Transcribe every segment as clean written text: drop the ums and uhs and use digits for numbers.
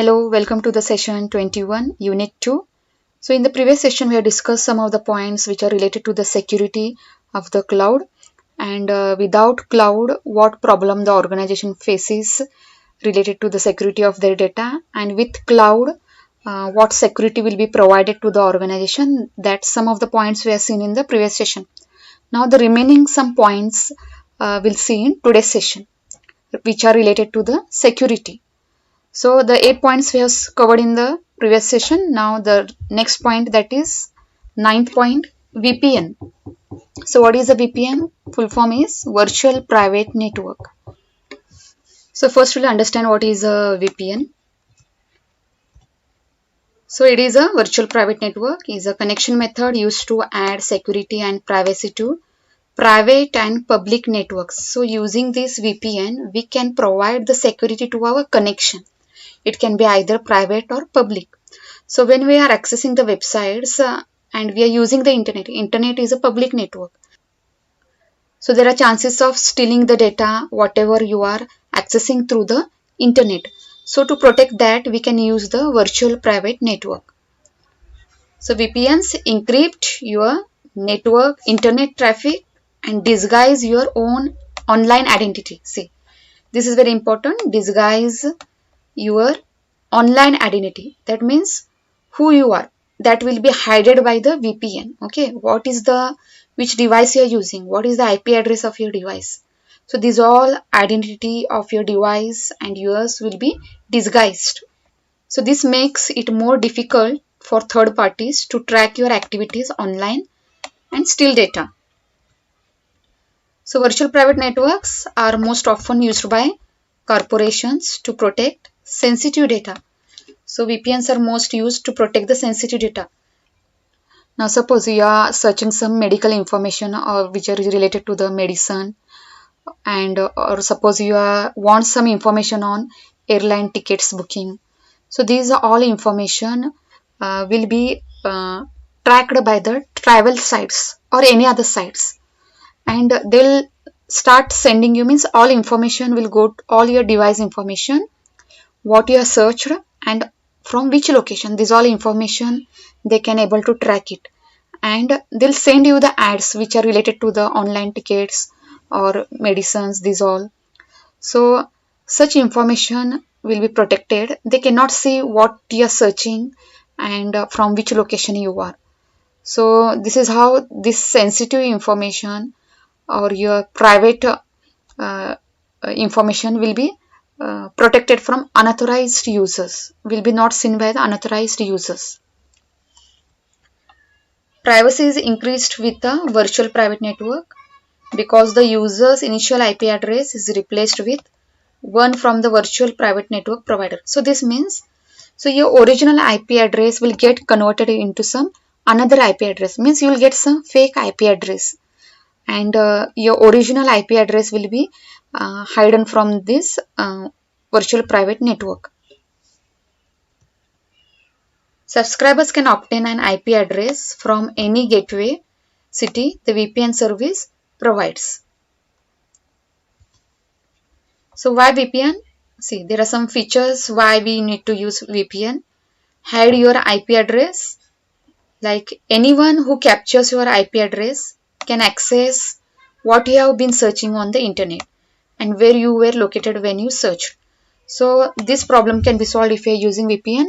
Hello, welcome to the session 21, Unit 2. So in the previous session, we have discussed some of the points which are related to the security of the cloud, and without cloud, what problem the organization faces related to the security of their data, and with cloud, what security will be provided to the organization. That's some of the points we have seen in the previous session. Now the remaining some points we'll see in today's session, which are related to the security. So the 8 points we have covered in the previous session. Now the next point, that is ninth point, VPN. So what is a VPN? Full form is Virtual Private Network. So first we'll understand what is a VPN. So it is a virtual private network, is a connection method used to add security and privacy to private and public networks. So using this VPN, we can provide the security to our connection. It can be either private or public. So when we are accessing the websites and we are using the internet is a public network. So there are chances of stealing the data, whatever you are accessing through the internet. So to protect that, we can use the virtual private network. So VPNs encrypt your network, internet traffic, and disguise your own online identity. See, this is very important. Disguise your online identity. That means who you are. That will be hidden by the VPN. Okay, what is the which device you are using? What is the IP address of your device? So these all identity of your device and yours will be disguised. So this makes it more difficult for third parties to track your activities online and steal data. So virtual private networks are most often used by corporations to protect sensitive data. So VPNs are most used to protect the sensitive data. Now suppose you are searching some medical information or which are related to the medicine, and or suppose you want some information on airline tickets booking. So these are all information will be tracked by the travel sites or any other sites, and they'll start sending you, means all information will go, all your device information, what you have searched and from which location. This all information they can able to track it, and they'll send you the ads which are related to the online tickets or medicines, these all. So such information will be protected. They cannot see what you are searching and from which location you are. So this is how this sensitive information or your private information will be protected from unauthorized users, will be not seen by the unauthorized users. Privacy is increased with the virtual private network because the user's initial IP address is replaced with one from the virtual private network provider. So this means, so your original IP address will get converted into some another IP address, means you will get some fake IP address, and your original IP address will be hidden from this virtual private network. Subscribers can obtain an IP address from any gateway city the VPN service provides. So why VPN? See, there are some features why we need to use VPN. Hide your IP address. Like anyone who captures your IP address can access what you have been searching on the internet and where you were located when you searched. So this problem can be solved if you are using VPN.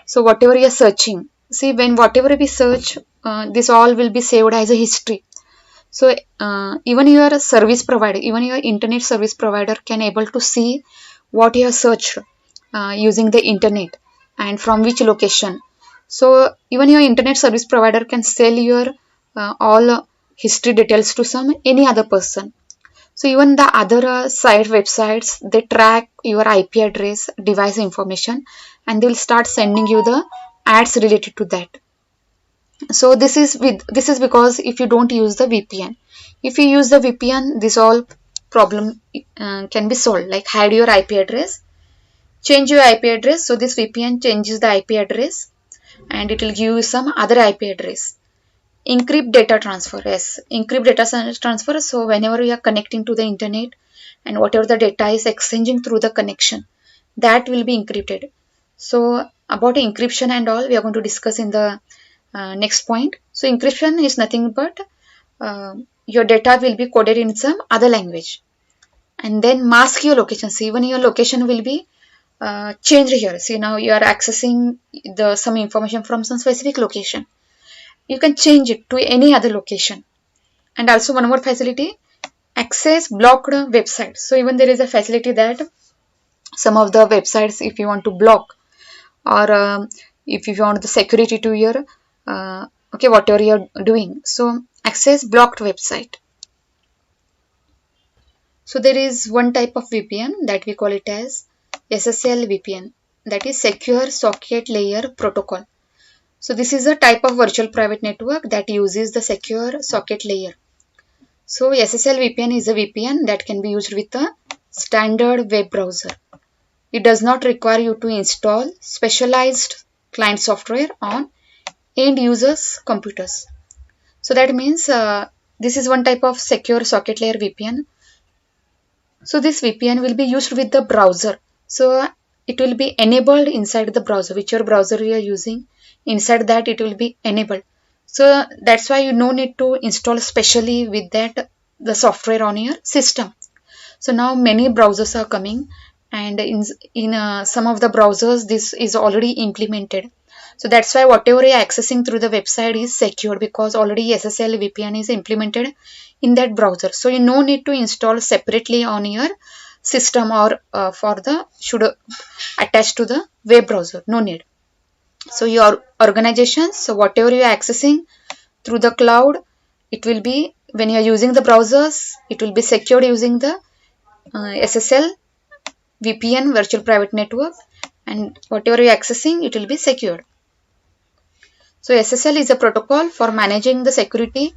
So whatever you are searching, see, when whatever we search, this all will be saved as a history. So even your service provider, even your internet service provider can able to see what you have searched using the internet and from which location. So even your internet service provider can sell your all history details to some any other person. So even the other site websites, they track your IP address, device information, and they'll start sending you the ads related to that. So this is because if you don't use the VPN, if you use the VPN, this all problem can be solved. Like hide your IP address, change your IP address. So this VPN changes the IP address, and it will give you some other IP address. Encrypt data transfer. Yes, encrypt data transfer. So whenever you are connecting to the internet and whatever the data is exchanging through the connection, that will be encrypted. So about encryption and all, we are going to discuss in the next point. So encryption is nothing but your data will be coded in some other language and then mask your location. So even your location will be changed here. See, now you are accessing some information from some specific location. You can change it to any other location. And also one more facility, access blocked websites. So even there is a facility that some of the websites, if you want to block, or if you want the security to your okay, whatever you're doing, so access blocked website. So there is one type of VPN that we call it as SSL VPN, that is Secure Socket Layer Protocol. So this is a type of virtual private network that uses the secure socket layer. So SSL VPN is a VPN that can be used with a standard web browser. It does not require you to install specialized client software on end users' computers. So that means this is one type of secure socket layer VPN. So this VPN will be used with the browser. So it will be enabled inside the browser, whichever browser you are using. Inside that it will be enabled. So that's why you no need to install specially with that the software on your system. So now many browsers are coming, and in some of the browsers this is already implemented. So that's why whatever you are accessing through the website is secure, because already SSL VPN is implemented in that browser. So you no need to install separately on your system or for the should attach to the web browser. No need. So your organizations, so whatever you are accessing through the cloud, it will be, when you are using the browsers, it will be secured using the SSL VPN, virtual private network, and whatever you are accessing, it will be secured. So SSL is a protocol for managing the security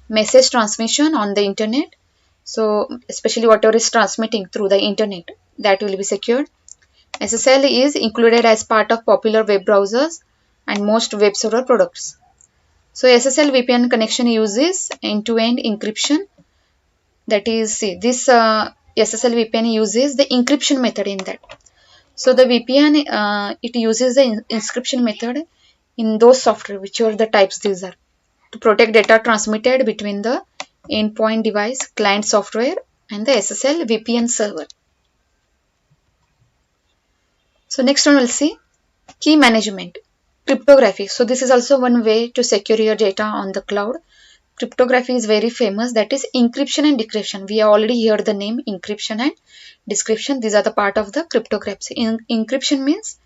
message transmission on the internet. So especially whatever is transmitting through the internet, that will be secured. SSL is included as part of popular web browsers and most web server products. So SSL VPN connection uses end-to-end encryption. That is, see, this SSL VPN uses the encryption method in that. So the VPN, it uses the encryption method in those software, whichever the types these are, to protect data transmitted between the endpoint device, client software, and the SSL VPN server. So next one we'll see key management, cryptography. So this is also one way to secure your data on the cloud. Cryptography is very famous, that is encryption and decryption. We have already heard the name encryption and decryption. These are the part of the cryptography. Encryption means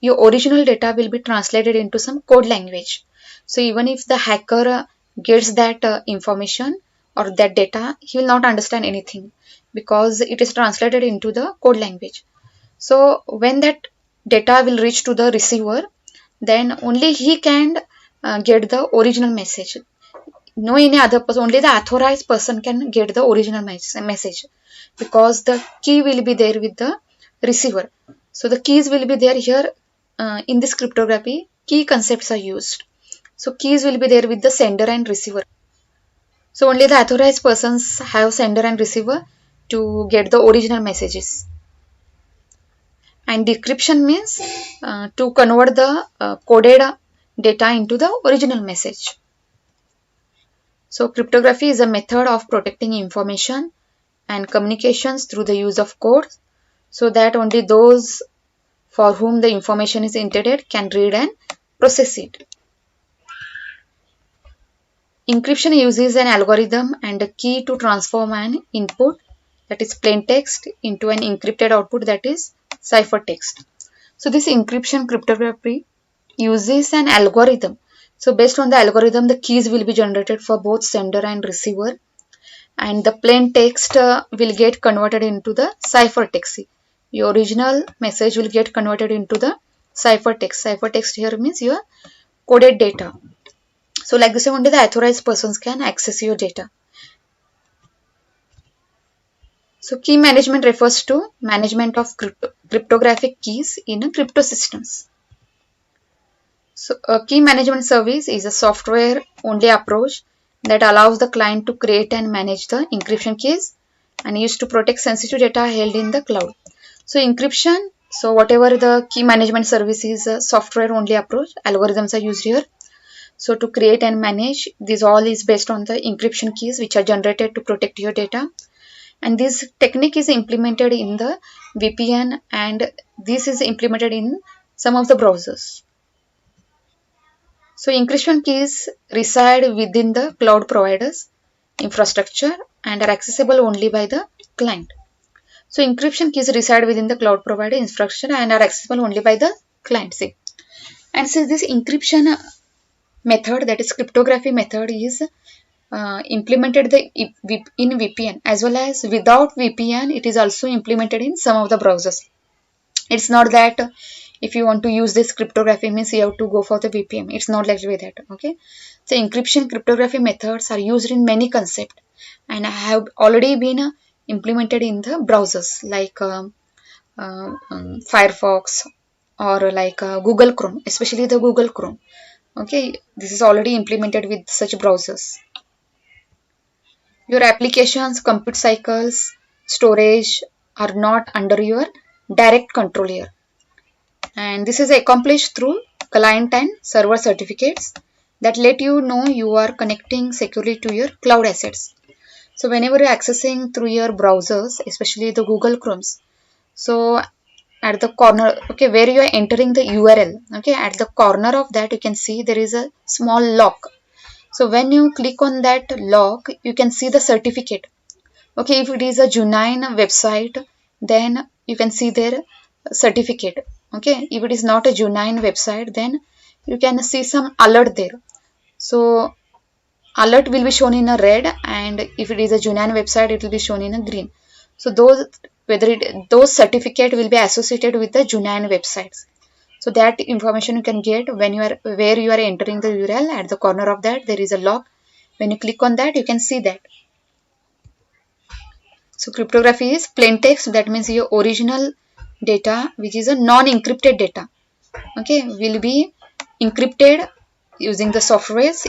your original data will be translated into some code language. So even if the hacker gets that information or that data, he will not understand anything because it is translated into the code language. So when that data will reach to the receiver, then only he can get the original message. No any other person, only the authorized person can get the original message, because the key will be there with the receiver. So the keys will be there here. In this cryptography, key concepts are used. So keys will be there with the sender and receiver. So only the authorized persons have sender and receiver to get the original messages. And decryption means to convert the coded data into the original message. So cryptography is a method of protecting information and communications through the use of code, so that only those for whom the information is intended can read and process it. Encryption uses an algorithm and a key to transform an input, that is plain text, into an encrypted output, that is ciphertext. So this encryption cryptography uses an algorithm. So based on the algorithm, the keys will be generated for both sender and receiver, and the plain text will get converted into the ciphertext. Your original message will get converted into the ciphertext. Ciphertext here means your coded data. So like this, only the authorized persons can access your data. So key management refers to management of cryptographic keys in crypto systems. So a key management service is a software only approach that allows the client to create and manage the encryption keys and used to protect sensitive data held in the cloud. So encryption So whatever the key management service is a software only approach, algorithms are used here. So to create and manage, this all is based on the encryption keys which are generated to protect your data. And this technique is implemented in the VPN, and this is implemented in some of the browsers. So encryption keys reside within the cloud providers infrastructure and are accessible only by the client. So encryption keys reside within the cloud provider infrastructure and are accessible only by the client. See. And since this encryption method, that is cryptography method, is implemented in VPN as well as without VPN, it is also implemented in some of the browsers. It's not that if you want to use this cryptography means you have to go for the VPN. It's not like that. Okay. So encryption cryptography methods are used in many concepts and have already been implemented in the browsers like Firefox or like Google Chrome, especially the Google Chrome. Okay, this is already implemented with such browsers. Your applications, compute cycles, storage are not under your direct control here. And this is accomplished through client and server certificates that let you know you are connecting securely to your cloud assets. So whenever you're accessing through your browsers, especially the Google Chromes, so at the corner, okay, where you are entering the URL, okay, at the corner of that you can see there is a small lock. So when you click on that lock, you can see the certificate. Okay, if it is a genuine website, then you can see their certificate. Okay, if it is not a genuine website, then you can see some alert there. So alert will be shown in a red, and if it is a genuine website, it will be shown in a green. So those certificate will be associated with the genuine websites. So that information you can get when you are where you are entering the URL. At the corner of that there is a lock. When you click on that, you can see that. So cryptography is plain text, that means your original data, which is a non-encrypted data, okay, will be encrypted using the softwares,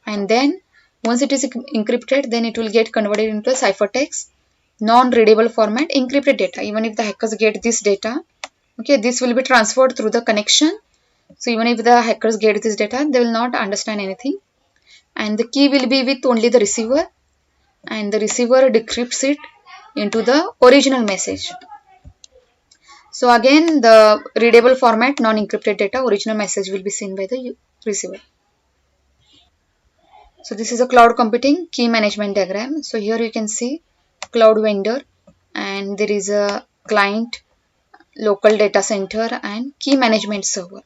and then once it is encrypted, then it will get converted into a ciphertext, non-readable format, encrypted data. Even if the hackers get this data, okay, this will be transferred through the connection. So even if the hackers get this data, they will not understand anything, and the key will be with only the receiver, and the receiver decrypts it into the original message. So again, the readable format, non-encrypted data, original message will be seen by the receiver. So this is a cloud computing key management diagram. So here you can see cloud vendor, and there is a client, local data center, and key management server.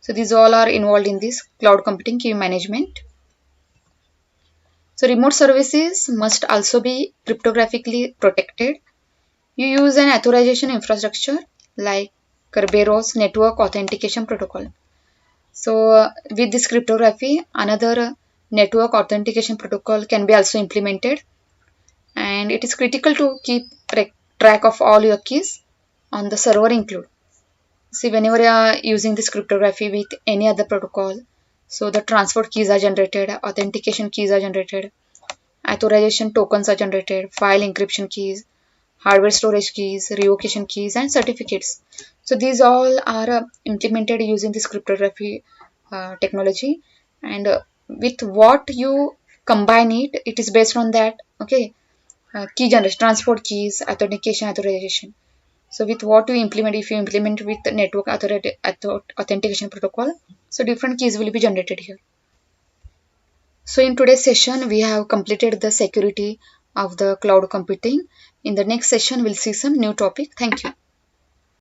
So these all are involved in this cloud computing key management. So remote services must also be cryptographically protected. You use an authorization infrastructure like Kerberos network authentication protocol. So with this cryptography, another network authentication protocol can be also implemented, and it is critical to keep track of all your keys on the server include. See, whenever you are using this cryptography with any other protocol, so the transport keys are generated, authentication keys are generated, authorization tokens are generated, file encryption keys, hardware storage keys, revocation keys, and certificates. So these all are implemented using this cryptography technology, and with what you combine it, it is based on that. Okay, key generation, transport keys, authentication, authorization. So with what you implement, if you implement with the network authentication protocol, so different keys will be generated here. So in today's session, we have completed the security of the cloud computing. In the next session, we'll see some new topic. Thank you.